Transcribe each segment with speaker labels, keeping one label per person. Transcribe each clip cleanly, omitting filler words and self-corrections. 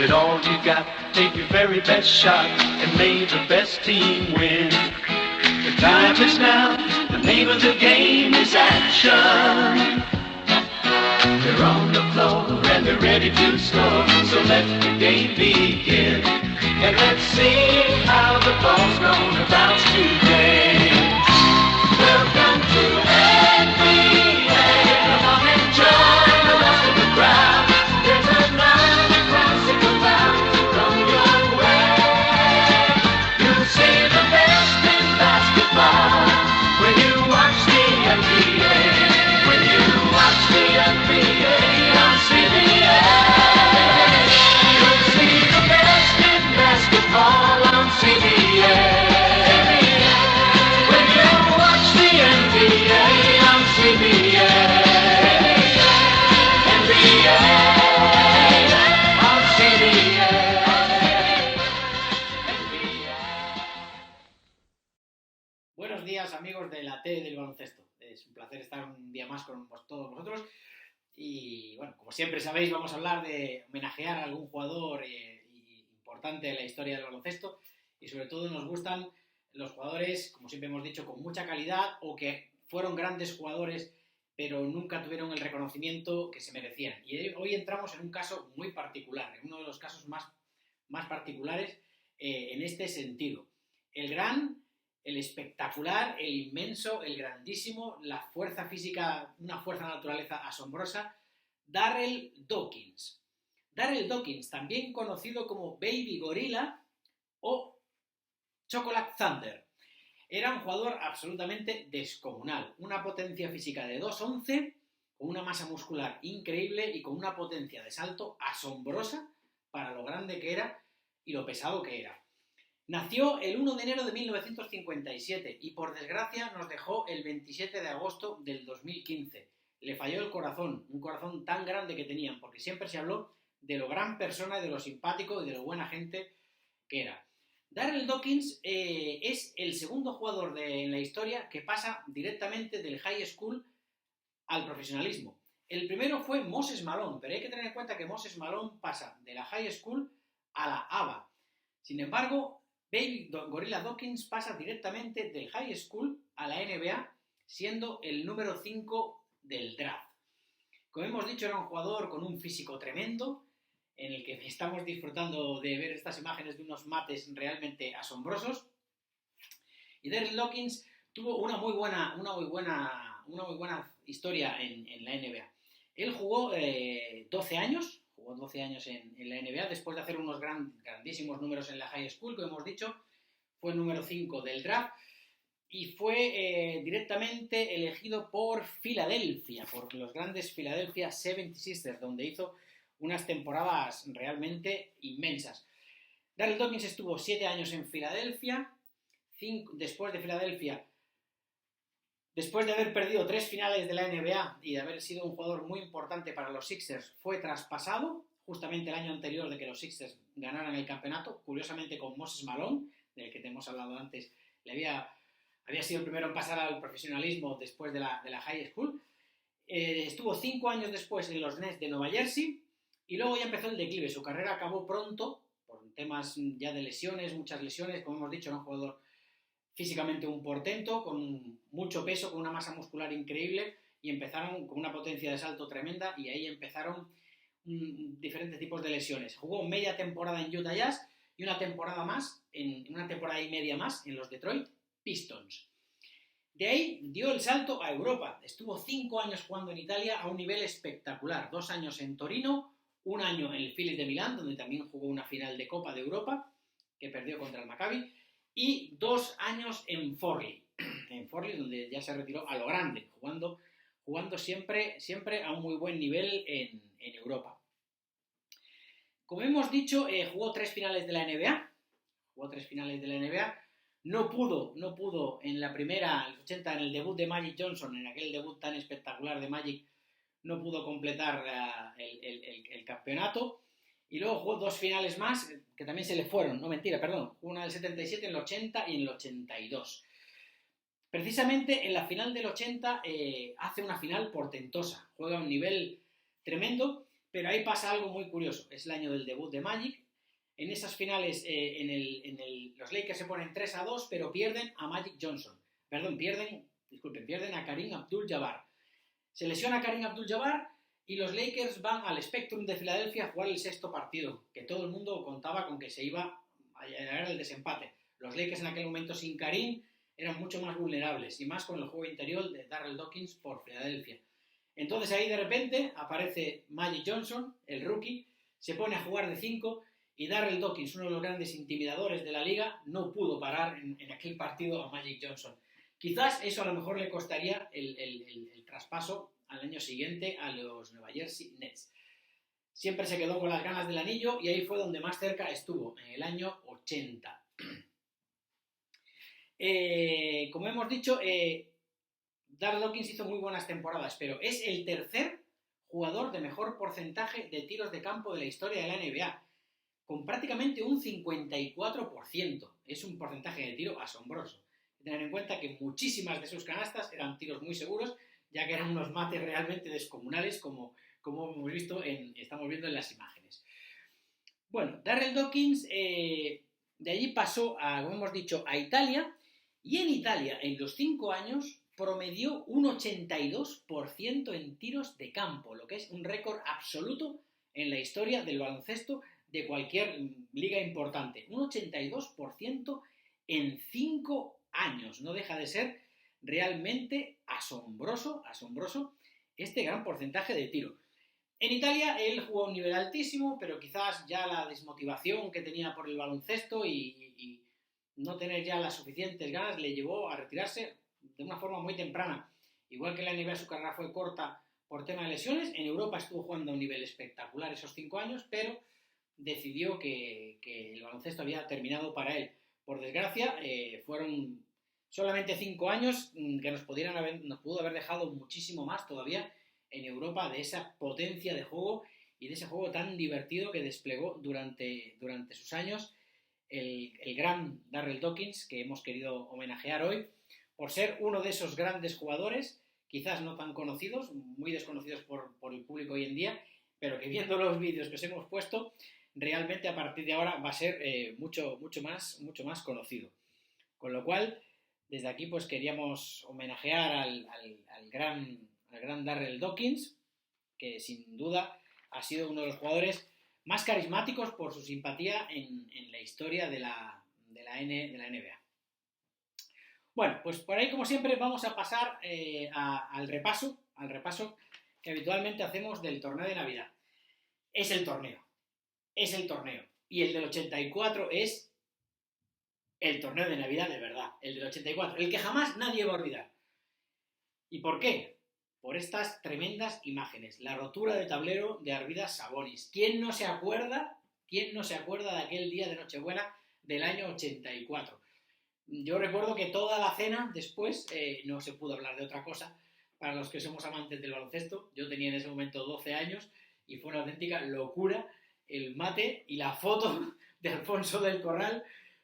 Speaker 1: it all you got, take your very best shot, and may the best team win. The time is now, the name of the game is action. They're on the floor and they're ready to score, so let the game begin. And let's see how the ball's gonna bounce today. Welcome to NBA. Come on and join the rest of the crowd. There's another classic about to come your way. You'll see the best in basketball when you watch the NBA. When you watch the NBA on CBS. You'll see the best in basketball on CBS. When you watch the NBA on CBS. NBA on CBS.
Speaker 2: Buenos días, amigos de la T del baloncesto. Es un placer estar un día más con todos vosotros. Y bueno, como siempre sabéis, vamos a hablar de homenajear a algún jugador importante de la historia del baloncesto. Y sobre todo nos gustan los jugadores, como siempre hemos dicho, con mucha calidad o que fueron grandes jugadores, pero nunca tuvieron el reconocimiento que se merecían. Y hoy entramos en un caso muy particular, en uno de los casos más particulares en este sentido. El espectacular, el inmenso, el grandísimo, la fuerza física, una fuerza de naturaleza asombrosa, Darrell Dawkins. Darrell Dawkins, también conocido como Baby Gorilla o Chocolate Thunder. Era un jugador absolutamente descomunal, una potencia física de 2'11", con una masa muscular increíble y con una potencia de salto asombrosa para lo grande que era y lo pesado que era. Nació el 1 de enero de 1957 y por desgracia nos dejó el 27 de agosto del 2015. Le falló el corazón, un corazón tan grande que tenían, porque siempre se habló de lo gran persona, de lo simpático y de lo buena gente que era. Darrell Dawkins es el segundo jugador en la historia que pasa directamente del high school al profesionalismo. El primero fue Moses Malone, pero hay que tener en cuenta que Moses Malone pasa de la high school a la ABA. Sin embargo, Baby Gorilla Dawkins pasa directamente del high school a la NBA, siendo el número 5 del draft. Como hemos dicho, era un jugador con un físico tremendo, en el que estamos disfrutando de ver estas imágenes de unos mates realmente asombrosos. Y Darrell Dawkins tuvo una muy buena historia en la NBA. Él jugó 12 años en la NBA, después de hacer unos grandísimos números en la high school, como hemos dicho. Fue el número 5 del draft y fue directamente elegido por Filadelfia, por los grandes Philadelphia 76ers, donde hizo unas temporadas realmente inmensas. Darrell Dawkins estuvo 7 años en Filadelfia. Después de haber perdido 3 finales de la NBA y de haber sido un jugador muy importante para los Sixers, fue traspasado justamente el año anterior de que los Sixers ganaran el campeonato, curiosamente con Moses Malone, del que te hemos hablado antes. Había sido el primero en pasar al profesionalismo después de la high school. Estuvo 5 años después en los Nets de Nueva Jersey y luego ya empezó el declive. Su carrera acabó pronto por temas ya de lesiones, muchas lesiones. Como hemos dicho, era un jugador físicamente un portento, con mucho peso, con una masa muscular increíble, y empezaron con una potencia de salto tremenda, y ahí empezaron diferentes tipos de lesiones. Jugó media temporada en Utah Jazz y una temporada y media más en los Detroit Pistons. De ahí dio el salto a Europa. Estuvo 5 años jugando en Italia a un nivel espectacular. 2 años en Torino, 1 año en el Phillies de Milán, donde también jugó una final de Copa de Europa, que perdió contra el Maccabi, y 2 años en Forlì, donde ya se retiró a lo grande, jugando siempre a un muy buen nivel en Europa. Como hemos dicho, jugó 3 finales de la NBA. No pudo en la primera, en los 80, en el debut de Magic Johnson, en aquel debut tan espectacular de Magic, no pudo completar el campeonato. Y luego jugó 2 finales más, que también se le fueron, jugó una del 77, en el 80 y en el 82. Precisamente en la final del 80 hace una final portentosa, juega a un nivel tremendo, pero ahí pasa algo muy curioso. Es el año del debut de Magic. En esas finales, los Lakers se ponen 3-2, pero pierden a Magic Johnson. Pierden a Kareem Abdul-Jabbar. Se lesiona Kareem Abdul-Jabbar y los Lakers van al Spectrum de Filadelfia a jugar el sexto partido, que todo el mundo contaba con que se iba a llegar al desempate. Los Lakers en aquel momento sin Kareem eran mucho más vulnerables, y más con el juego interior de Darrell Dawkins por Filadelfia. Entonces ahí de repente aparece Magic Johnson, el rookie, se pone a jugar de 5 y Darrell Dawkins, uno de los grandes intimidadores de la liga, no pudo parar en aquel partido a Magic Johnson. Quizás eso a lo mejor le costaría el traspaso al año siguiente a los Nueva Jersey Nets. Siempre se quedó con las ganas del anillo y ahí fue donde más cerca estuvo, en el año 80. Como hemos dicho, Darrell Dawkins hizo muy buenas temporadas, pero es el tercer jugador de mejor porcentaje de tiros de campo de la historia de la NBA, con prácticamente un 54%. Es un porcentaje de tiro asombroso. Hay que tener en cuenta que muchísimas de sus canastas eran tiros muy seguros, ya que eran unos mates realmente descomunales, como estamos viendo en las imágenes. Bueno, Darrell Dawkins de allí pasó, como hemos dicho, a Italia, y en Italia, en los 5 años, promedió un 82% en tiros de campo, lo que es un récord absoluto en la historia del baloncesto de cualquier liga importante. Un 82% en 5 años. No deja de ser realmente asombroso este gran porcentaje de tiro. En Italia él jugó a un nivel altísimo, pero quizás ya la desmotivación que tenía por el baloncesto y no tener ya las suficientes ganas le llevó a retirarse de una forma muy temprana. Igual que en la NBA su carrera fue corta por tema de lesiones, en Europa estuvo jugando a un nivel espectacular esos 5 años, pero decidió que el baloncesto había terminado para él. Por desgracia, fueron solamente 5 años que nos pudo haber dejado muchísimo más todavía en Europa de esa potencia de juego y de ese juego tan divertido que desplegó durante sus años el gran Darrell Dawkins, que hemos querido homenajear hoy, por ser uno de esos grandes jugadores, quizás no tan conocidos, muy desconocidos por el público hoy en día, pero que viendo los vídeos que os hemos puesto, realmente a partir de ahora va a ser mucho más conocido. Con lo cual, desde aquí pues queríamos homenajear al gran Darrell Dawkins, que sin duda ha sido uno de los jugadores más carismáticos por su simpatía en la historia de la NBA. Bueno, pues por ahí como siempre vamos a pasar al repaso que habitualmente hacemos del torneo de Navidad. Es el torneo. Y el del 84 es el torneo de Navidad de verdad, el del 84, el que jamás nadie va a olvidar. ¿Y por qué? Por estas tremendas imágenes. La rotura de tablero de Arvydas Sabonis. ¿Quién no se acuerda de aquel día de Nochebuena del año 84? Yo recuerdo que toda la cena después no se pudo hablar de otra cosa. Para los que somos amantes del baloncesto, yo tenía en ese momento 12 años y fue una auténtica locura el mate y la foto de Alfonso del Corral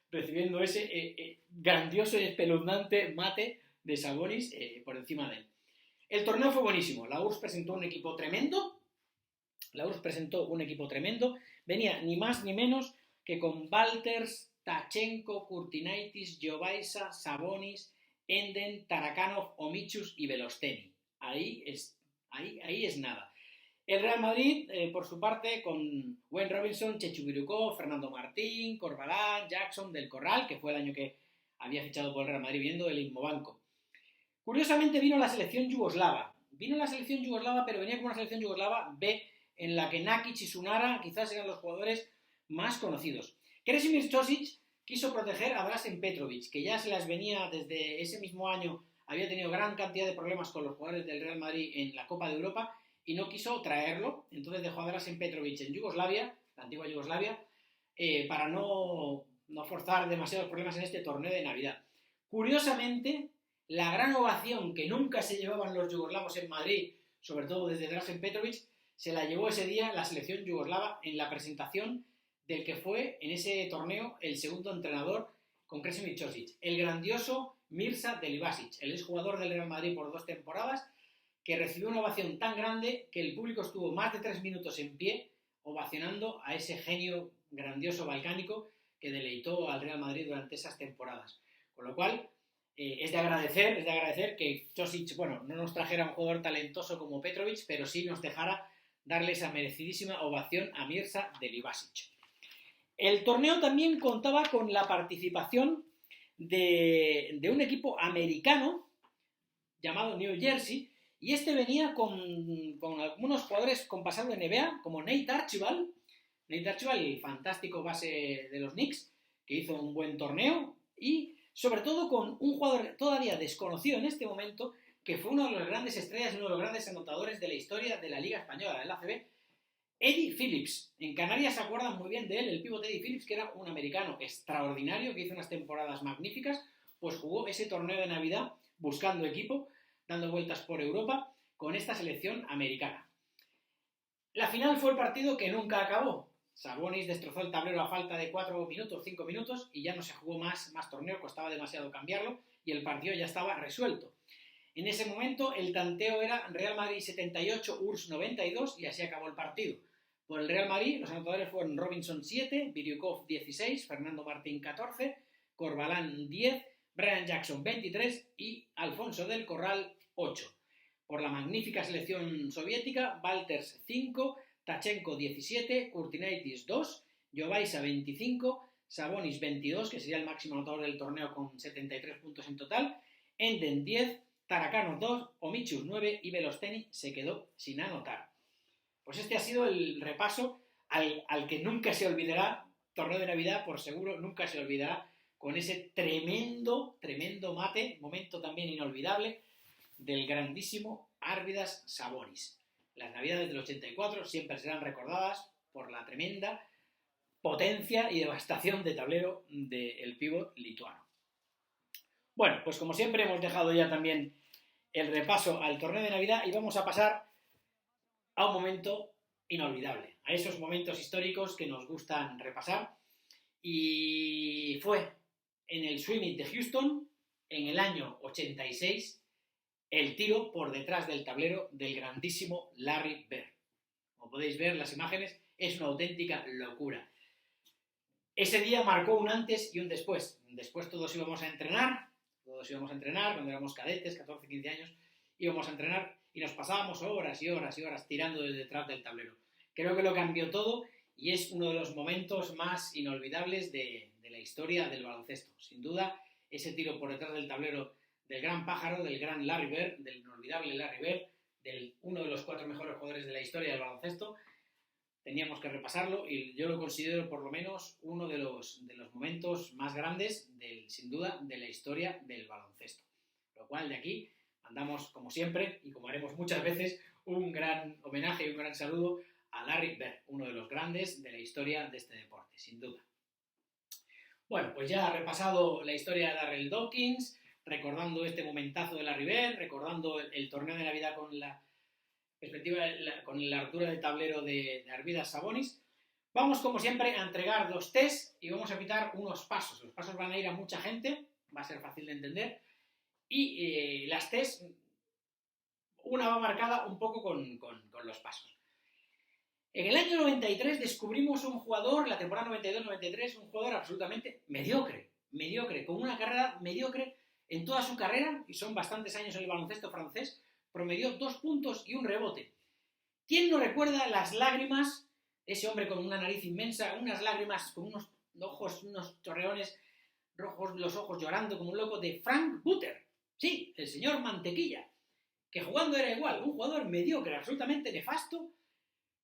Speaker 2: recibiendo ese grandioso y espeluznante mate de Sabonis por encima de él. El torneo fue buenísimo. La URSS presentó un equipo tremendo. Venía ni más ni menos que con Walters, Tachenko, Kurtinaitis, Jovaisa, Sabonis, Enden, Tarakanov, Omichus y Velosteni. Ahí es nada. El Real Madrid, por su parte, con Wayne Robinson, Chechu Birukov, Fernando Martín, Corbalán, Jackson, Del Corral, que fue el año que había fichado por el Real Madrid viniendo del Inmobanco. Curiosamente vino la selección yugoslava, pero venía con una selección yugoslava B en la que Nakic y Sunara quizás eran los jugadores más conocidos. Kresimir Čosić quiso proteger a Dražen Petrović, que ya se las venía desde ese mismo año, había tenido gran cantidad de problemas con los jugadores del Real Madrid en la Copa de Europa y no quiso traerlo, entonces dejó a Dražen Petrović en Yugoslavia, la antigua Yugoslavia, para no forzar demasiados problemas en este torneo de Navidad. Curiosamente, la gran ovación que nunca se llevaban los yugoslavos en Madrid, sobre todo desde Dražen Petrović, se la llevó ese día la selección yugoslava en la presentación del que fue en ese torneo el segundo entrenador con Kresimir Čosić, el grandioso Mirza Delibasic, el exjugador del Real Madrid por 2 temporadas, que recibió una ovación tan grande que el público estuvo más de 3 minutos en pie ovacionando a ese genio grandioso balcánico que deleitó al Real Madrid durante esas temporadas. Con lo cual, es de agradecer que Josic, bueno, no nos trajera un jugador talentoso como Petrovic, pero sí nos dejara darle esa merecidísima ovación a Mirza Delibasic. El torneo también contaba con la participación de un equipo americano llamado New Jersey, y este venía con algunos jugadores con pasado en NBA, como Nate Archibald, el fantástico base de los Knicks, que hizo un buen torneo, y sobre todo con un jugador todavía desconocido en este momento, que fue uno de los grandes estrellas y uno de los grandes anotadores de la historia de la Liga Española, del ACB, Eddie Phillips. En Canarias se acuerdan muy bien de él, el pivote Eddie Phillips, que era un americano extraordinario, que hizo unas temporadas magníficas, pues jugó ese torneo de Navidad buscando equipo, dando vueltas por Europa, con esta selección americana. La final fue el partido que nunca acabó. Sabonis destrozó el tablero a falta de 4 minutos, 5 minutos, y ya no se jugó más torneo, costaba demasiado cambiarlo, y el partido ya estaba resuelto. En ese momento el tanteo era Real Madrid 78, URSS 92, y así acabó el partido. Por el Real Madrid, los anotadores fueron Robinson 7, Biriukov 16, Fernando Martín 14, Corbalán 10, Brian Jackson 23 y Alfonso del Corral 8. Por la magnífica selección soviética, Walters 5, Tachenko 17, Kurtinaitis 2, Jovaisa 25, Sabonis 22, que sería el máximo anotador del torneo con 73 puntos en total, Enden 10, Tarakanov 2, Omichus 9 y Velosteni se quedó sin anotar. Pues este ha sido el repaso al que nunca se olvidará, torneo de Navidad, por seguro, nunca se olvidará, con ese tremendo mate, momento también inolvidable, del grandísimo Arvydas Sabonis. Las Navidades del 84 siempre serán recordadas por la tremenda potencia y devastación de tablero del pívot lituano. Bueno, pues como siempre hemos dejado ya también el repaso al torneo de Navidad y vamos a pasar a un momento inolvidable, a esos momentos históricos que nos gustan repasar. Y fue en el Swimming de Houston, en el año 86, el tiro por detrás del tablero del grandísimo Larry Bird. Como podéis ver, las imágenes, es una auténtica locura. Ese día marcó un antes y un después. Después todos íbamos a entrenar, cuando éramos cadetes, 14, 15 años, íbamos a entrenar y nos pasábamos horas y horas y horas tirando desde detrás del tablero. Creo que lo cambió todo y es uno de los momentos más inolvidables de la historia del baloncesto. Sin duda, ese tiro por detrás del tablero del gran pájaro, del gran Larry Bird, del inolvidable Larry Bird, uno de los 4 mejores jugadores de la historia del baloncesto, teníamos que repasarlo y yo lo considero por lo menos uno de los momentos más grandes, sin duda, de la historia del baloncesto. Lo cual de aquí mandamos, como siempre, y como haremos muchas veces, un gran homenaje y un gran saludo a Larry Bird, uno de los grandes de la historia de este deporte, sin duda. Bueno, pues ya ha repasado la historia de Darrell Dawkins, recordando este momentazo de Larry Bird, recordando el torneo de Navidad con la perspectiva, con la altura de tablero de Arvydas Sabonis. Vamos, como siempre, a entregar 2 tests y vamos a quitar unos pasos. Los pasos van a ir a mucha gente, va a ser fácil de entender. Y las tests, una va marcada un poco con los pasos. En el año 93 descubrimos un jugador, la temporada 92-93, un jugador absolutamente mediocre, con una carrera mediocre en toda su carrera, y son bastantes años en el baloncesto francés, promedió 2 puntos y un rebote. ¿Quién no recuerda las lágrimas? Ese hombre con una nariz inmensa, unas lágrimas con unos ojos, unos chorreones rojos, los ojos llorando como un loco, de Frank Butter. Sí, el señor Mantequilla, que jugando era igual, un jugador mediocre, absolutamente nefasto,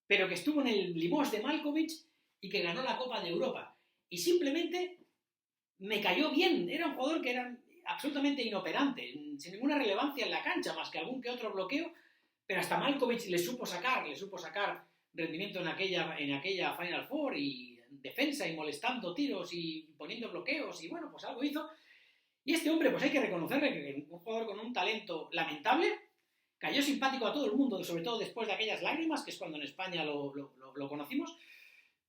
Speaker 2: pero que estuvo en el Limoges de Malkovich y que ganó la Copa de Europa. Y simplemente me cayó bien. Era un jugador que era absolutamente inoperante, sin ninguna relevancia en la cancha, más que algún que otro bloqueo, pero hasta Malkovich le supo sacar rendimiento en aquella Final Four y defensa y molestando tiros y poniendo bloqueos y bueno, pues algo hizo. Y este hombre, pues hay que reconocerle que un jugador con un talento lamentable, cayó simpático a todo el mundo, sobre todo después de aquellas lágrimas, que es cuando en España lo conocimos.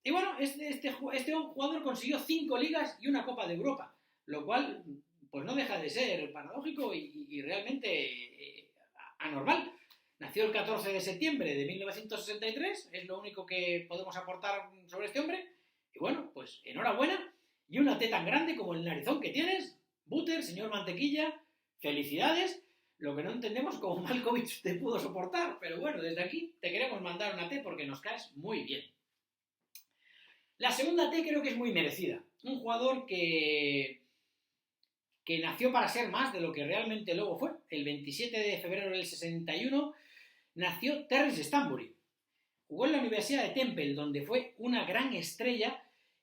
Speaker 2: Y bueno, este jugador consiguió 5 ligas y una Copa de Europa, lo cual pues no deja de ser paradójico y realmente anormal. nació el 14 de septiembre de 1963, es lo único que podemos aportar sobre este hombre. Y bueno, pues enhorabuena. Y una T tan grande como el narizón que tienes, Butter, señor Mantequilla, felicidades. Lo que no entendemos cómo Malkovich te pudo soportar, pero bueno, desde aquí te queremos mandar una T porque nos caes muy bien. La segunda T creo que es muy merecida. Un jugador que nació para ser más de lo que realmente luego fue. El 27 de febrero del 61 nació Terence Stanbury. Jugó en la Universidad de Temple, donde fue una gran estrella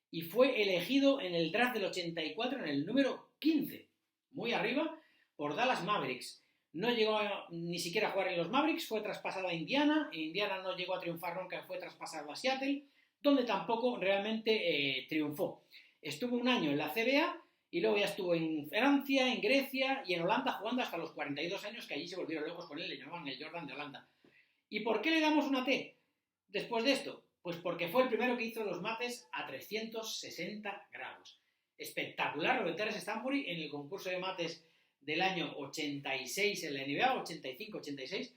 Speaker 2: y fue elegido en el draft del 84 en el número 15, muy arriba, por Dallas Mavericks. No llegó ni siquiera a jugar en los Mavericks, fue traspasado a Indiana. En Indiana no llegó a triunfar nunca, fue traspasado a Seattle, donde tampoco realmente triunfó. Estuvo un año en la CBA y luego ya estuvo en Francia, en Grecia y en Holanda jugando hasta los 42 años, que allí se volvieron locos con él, le llamaban el Jordan de Holanda. ¿Y por qué le damos una T después de esto? Pues porque fue el primero que hizo los mates a 360 grados. Espectacular lo de Terence Stanbury en el concurso de mates del año 86 en la NBA, 85-86,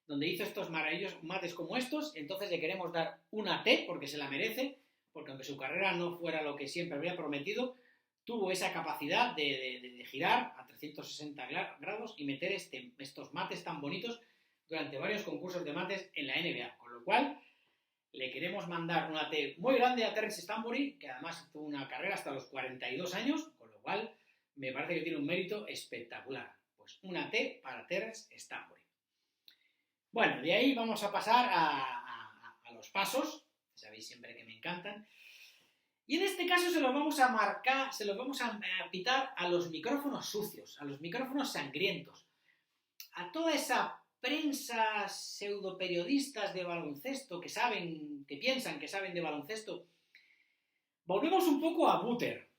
Speaker 2: donde hizo estos maravillosos mates como estos. Entonces le queremos dar una T porque se la merece, porque aunque su carrera no fuera lo que siempre había prometido, tuvo esa capacidad de girar a 360 grados y meter estos mates tan bonitos durante varios concursos de mates en la NBA, con lo cual le queremos mandar una T muy grande a Terence Stanbury, que además tuvo una carrera hasta los 42 años, con lo cual me parece que tiene un mérito espectacular. Pues una T para Terence Stanbury. Bueno, de ahí vamos a pasar a los pasos, sabéis siempre que me encantan. Y en este caso se los vamos a marcar, se los vamos a pitar a los micrófonos sucios, a los micrófonos sangrientos, a toda esa prensa pseudoperiodistas de baloncesto que piensan que saben de baloncesto. Volvemos un poco a Butter.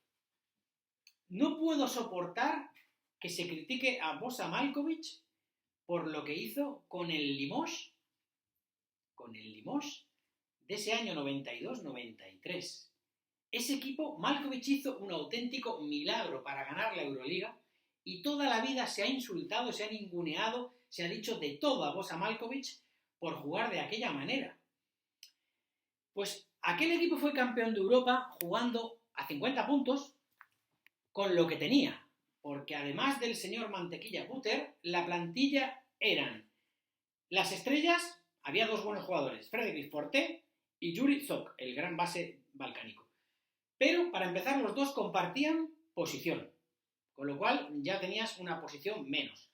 Speaker 2: No puedo soportar que se critique a Bosa Malkovich por lo que hizo con el Limoges de ese año 92-93. Ese equipo, Malkovich hizo un auténtico milagro para ganar la Euroliga y toda la vida se ha insultado, se ha ninguneado, se ha dicho de todo a Bosa Malkovich por jugar de aquella manera. Pues aquel equipo fue campeón de Europa jugando a 50 puntos con lo que tenía, porque además del señor Mantequilla Butter, la plantilla eran las estrellas, había dos buenos jugadores, Frédéric Forté y Yuri Zok, el gran base balcánico. Pero para empezar los dos compartían posición, con lo cual ya tenías una posición menos.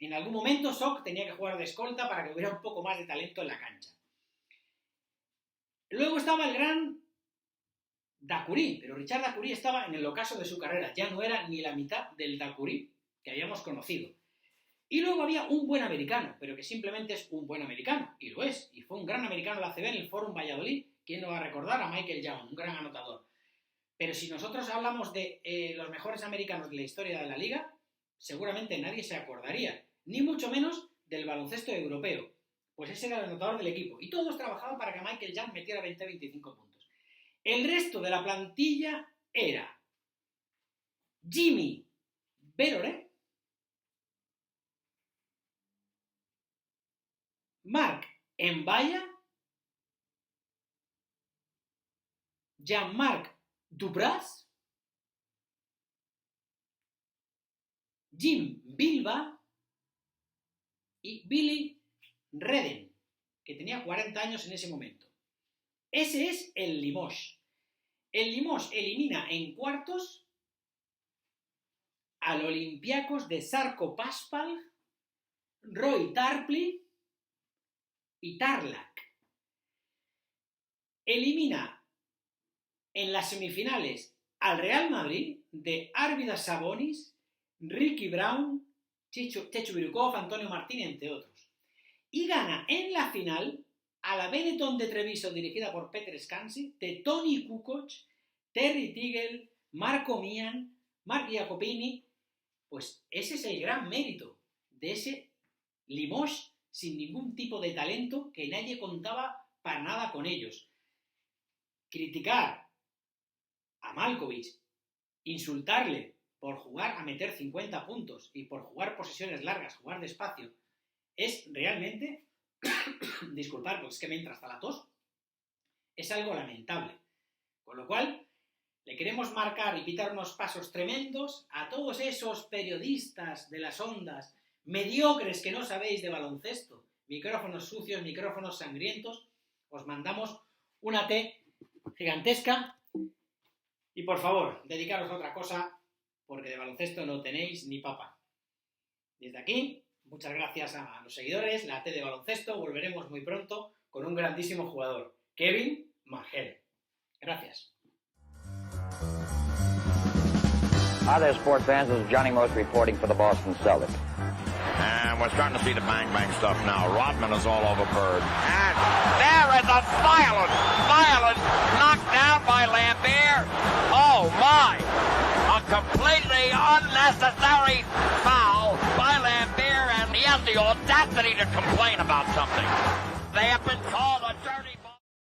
Speaker 2: En algún momento Zok tenía que jugar de escolta para que hubiera un poco más de talento en la cancha. Luego estaba el gran Dacoury, pero Richard Dacoury estaba en el ocaso de su carrera, ya no era ni la mitad del Dacoury que habíamos conocido. Y luego había un buen americano, pero que simplemente es un buen americano, y lo es, y fue un gran americano en la ACB en el Forum Valladolid. ¿Quién no va a recordar a Michael Young, un gran anotador? Pero si nosotros hablamos de los mejores americanos de la historia de la liga, seguramente nadie se acordaría, ni mucho menos del baloncesto europeo, pues ese era el anotador del equipo, y todos trabajaban para que Michael Young metiera 20-25 puntos. El resto de la plantilla era Jimmy Berore, Marc Mbaya, Jean-Marc Dubras, Jim Bilba y Billy Redden, que tenía 40 años en ese momento. Ese es el Limoges. El Limoges elimina en cuartos al Olympiacos de Sarko Paspal, Roy Tarpley y Tarlac. Elimina en las semifinales al Real Madrid de Arvidas Sabonis, Ricky Brown, Chechu Birukov, Antonio Martín, entre otros. Y gana en la final a la Benetton de Treviso, dirigida por Peter Scansi, de Tony Kukoc, Terry Tigel, Marco Mian, Mark Jacopini. Pues ese es el gran mérito de ese Limoges sin ningún tipo de talento, que nadie contaba para nada con ellos. Criticar a Malkovich, insultarle por jugar a meter 50 puntos y por jugar posesiones largas, jugar despacio, es realmente, disculpad, porque es que me entra hasta la tos, es algo lamentable. Con lo cual, le queremos marcar y pitar unos pasos tremendos a todos esos periodistas de las ondas mediocres que no sabéis de baloncesto, micrófonos sucios, micrófonos sangrientos. Os mandamos una T gigantesca y, por favor, dedicaros a otra cosa, porque de baloncesto no tenéis ni papa. Desde aquí, muchas gracias a los seguidores, la T de baloncesto. Volveremos muy pronto con un grandísimo jugador, Kevin McHale. Gracias.
Speaker 3: Hi there, sports fans. This is Johnny Most reporting for the Boston Celtics.
Speaker 4: And we're starting to see the bang-bang stuff now. Rodman is all over Bird.
Speaker 5: And there is a violent knockdown by Lambert. Oh, my. A completely unnecessary foul by Lambert, and he has the audacity to complain about something.